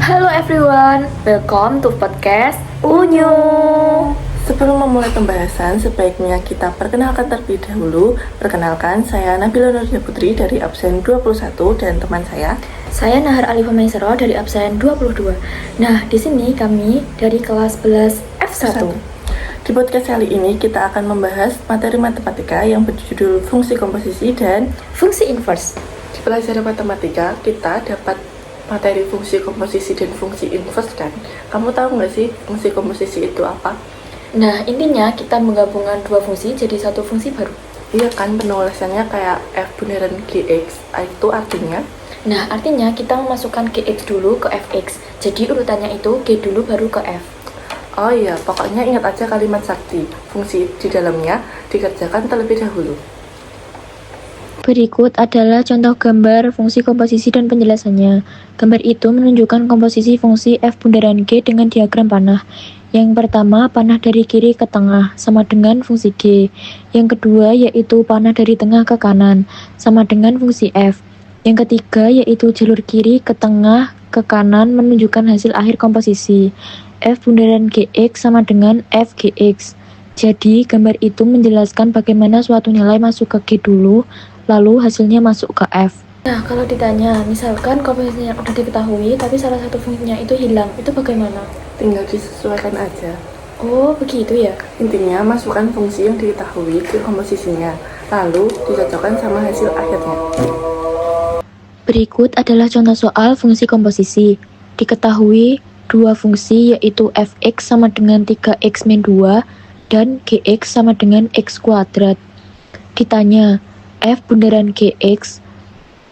Halo everyone, welcome to podcast Unyu. Sebelum memulai pembahasan, sebaiknya kita perkenalkan terlebih dahulu. Perkenalkan, saya Nabila Nurdia Putri dari absen 21 dan teman Saya Nahar Alifah Maisaro dari absen 22. Nah, di sini kami dari kelas 11 F1. Di podcast kali ini kita akan membahas materi matematika yang berjudul fungsi komposisi dan Fungsi inverse. di pelajaran matematika kita dapat materi fungsi komposisi dan fungsi inverse kan. Kamu tahu nggak sih fungsi komposisi itu apa? Nah, intinya kita menggabungkan dua fungsi jadi satu fungsi baru. Iya kan, penulisannya kayak F bundaran GX, itu artinya Nah, artinya kita memasukkan GX dulu ke FX. Jadi urutannya itu G dulu baru ke F. oh iya, pokoknya ingat aja kalimat sakti. Fungsi di dalamnya dikerjakan terlebih dahulu. Berikut adalah contoh gambar fungsi komposisi dan penjelasannya. Gambar itu menunjukkan komposisi fungsi f bundaran G dengan diagram panah. Yang pertama, panah dari kiri ke tengah, sama dengan fungsi G. Yang kedua, yaitu panah dari tengah ke kanan, sama dengan fungsi F. Yang ketiga, yaitu jalur kiri ke tengah ke kanan menunjukkan hasil akhir komposisi. F bundaran GX sama dengan FGX. Jadi, gambar itu menjelaskan bagaimana suatu nilai masuk ke G dulu, lalu hasilnya masuk ke F. Nah, kalau ditanya, misalkan komposisinya udah diketahui, tapi salah satu fungsinya itu hilang, itu bagaimana? Tinggal disesuaikan aja. Oh, begitu ya? Intinya, masukkan fungsi yang diketahui ke komposisinya, lalu dicocokkan sama hasil akhirnya. Berikut adalah contoh soal fungsi komposisi. Diketahui dua fungsi yaitu fx sama dengan 3x min 2 dan gx sama dengan x kuadrat. Ditanya, f bundaran gx,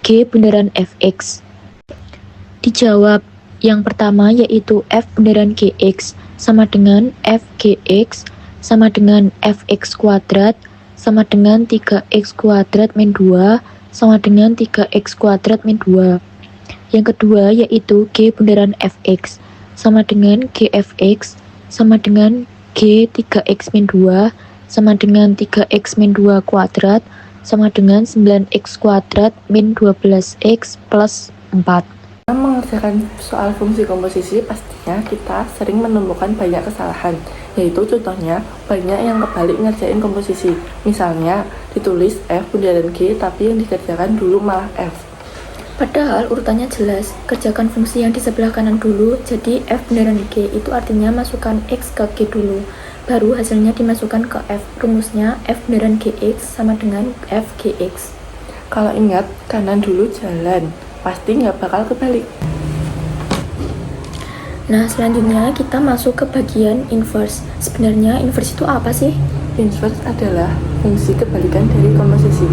g bundaran fx. Dijawab, yang pertama yaitu f bundaran gx sama dengan fgx sama dengan fx kuadrat sama dengan 3x kuadrat min 2 sama dengan 3x kuadrat min 2. Yang kedua yaitu g bundaran fx sama dengan gfx sama dengan g 3x min 2 sama dengan 3x min 2 kuadrat sama dengan 9x kuadrat min 12x plus 4. Dalam mengerjakan soal fungsi komposisi, pastinya kita sering menemukan banyak kesalahan, yaitu contohnya banyak yang kebalik ngerjain komposisi. Misalnya, ditulis F bundaran G, tapi yang dikerjakan dulu malah F. Padahal urutannya jelas, kerjakan fungsi yang di sebelah kanan dulu, jadi F bundaran G itu artinya masukkan X ke G dulu, baru hasilnya dimasukkan ke F. Rumusnya F bundaran GX sama dengan FGX. Kalau ingat, kanan dulu jalan, pasti nggak bakal kebalik. Nah, selanjutnya kita masuk ke bagian inverse. Sebenarnya inverse itu apa sih? Inverse adalah fungsi kebalikan dari komposisi.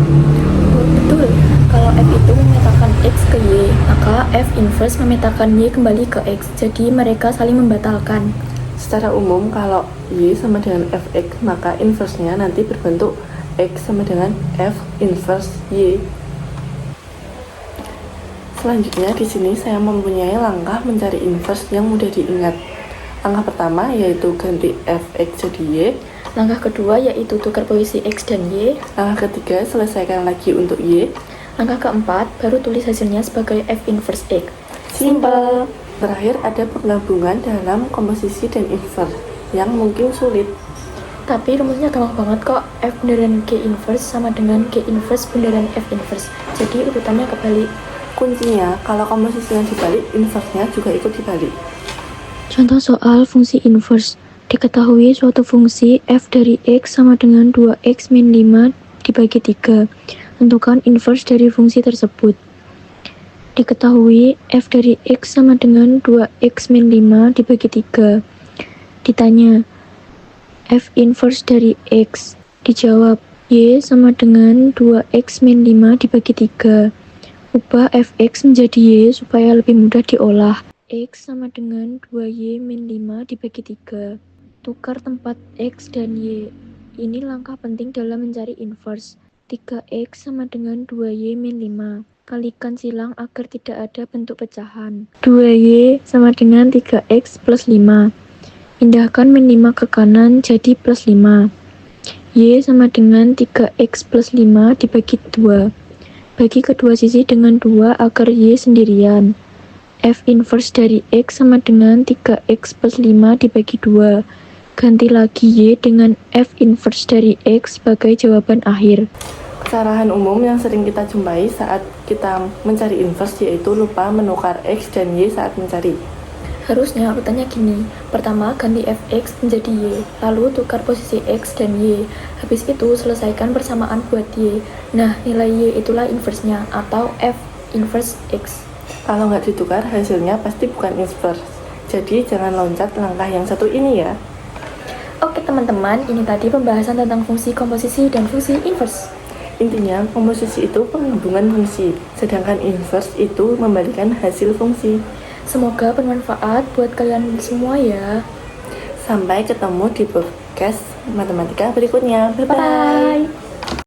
Betul, kalau F itu memetakan X ke Y, maka F inverse memetakan Y kembali ke X, jadi mereka saling membatalkan. Secara umum, kalau Y sama dengan Fx, maka inverse-nya nanti berbentuk X sama dengan F inverse Y. Selanjutnya, di sini saya mempunyai langkah mencari inverse yang mudah diingat. Langkah pertama yaitu ganti Fx jadi Y. Langkah kedua yaitu tukar posisi X dan Y. Langkah ketiga, selesaikan lagi untuk Y. Langkah keempat, baru tulis hasilnya sebagai F inverse X. Simple. Terakhir, ada penggabungan dalam komposisi dan inverse yang mungkin sulit. Tapi rumusnya gampang banget kok. F bundaran G inverse sama dengan G inverse bundaran F inverse. Jadi urutannya kebalik. Kuncinya, kalau komposisinya dibalik, inverse-nya juga ikut dibalik. Contoh soal fungsi inverse. Diketahui suatu fungsi f dari x sama dengan 2x min 5 dibagi 3. Tentukan inverse dari fungsi tersebut. Diketahui f dari x sama dengan 2x min 5 dibagi 3. Ditanya, f inverse dari x. Dijawab, y sama dengan 2x min 5 dibagi 3. Ubah fx menjadi y supaya lebih mudah diolah. X sama dengan 2y min 5 dibagi 3. Tukar tempat X dan Y. Ini langkah penting dalam mencari inverse. 3X sama dengan 2Y min 5. Kalikan silang agar tidak ada bentuk pecahan. 2Y sama dengan 3X plus 5. Pindahkan min 5 ke kanan jadi plus 5. Y sama dengan 3X plus 5 dibagi 2. Bagi kedua sisi dengan 2 agar Y sendirian. F inverse dari X sama dengan 3X plus 5 dibagi 2. Ganti lagi Y dengan F inverse dari X sebagai jawaban akhir. Kesalahan umum yang sering kita jumpai saat kita mencari inverse yaitu lupa menukar X dan Y saat mencari. Harusnya urutannya gini. Pertama, ganti fx menjadi y, lalu tukar posisi x dan y. Habis itu, selesaikan persamaan buat y. Nah, nilai y itulah inverse-nya, atau f inverse x. Kalau nggak ditukar, hasilnya pasti bukan inverse. Jadi, jangan loncat langkah yang satu ini ya. Oke teman-teman, ini tadi pembahasan tentang fungsi komposisi dan fungsi inverse. Intinya, komposisi itu penghubungan fungsi, sedangkan inverse itu membalikan hasil fungsi. Semoga bermanfaat buat kalian semua ya. Sampai ketemu di podcast matematika berikutnya. Bye-bye. Bye!